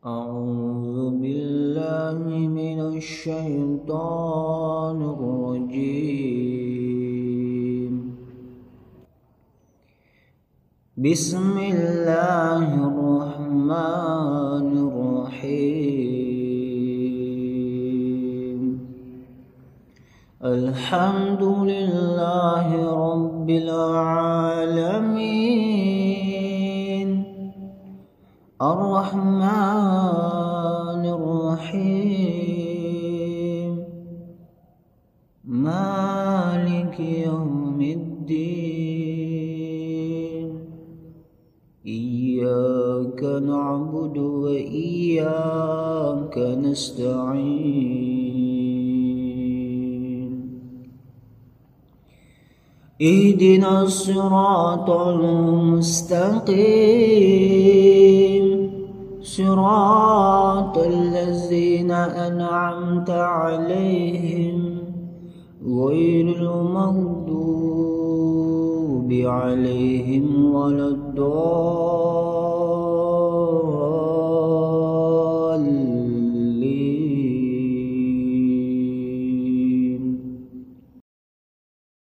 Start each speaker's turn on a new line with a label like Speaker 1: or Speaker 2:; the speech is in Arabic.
Speaker 1: أعوذ بالله من الشيطان الرجيم. بسم الله الرحمن الرحيم. الحمد لله رب العالمين، الرحمن الرحيم، مالك يوم الدين. إياك نعبد وإياك نستعين. اهدنا الصراط المستقيم، صراط الذين أنعمت عليهم غير المغضوب عليهم ولا الضالين.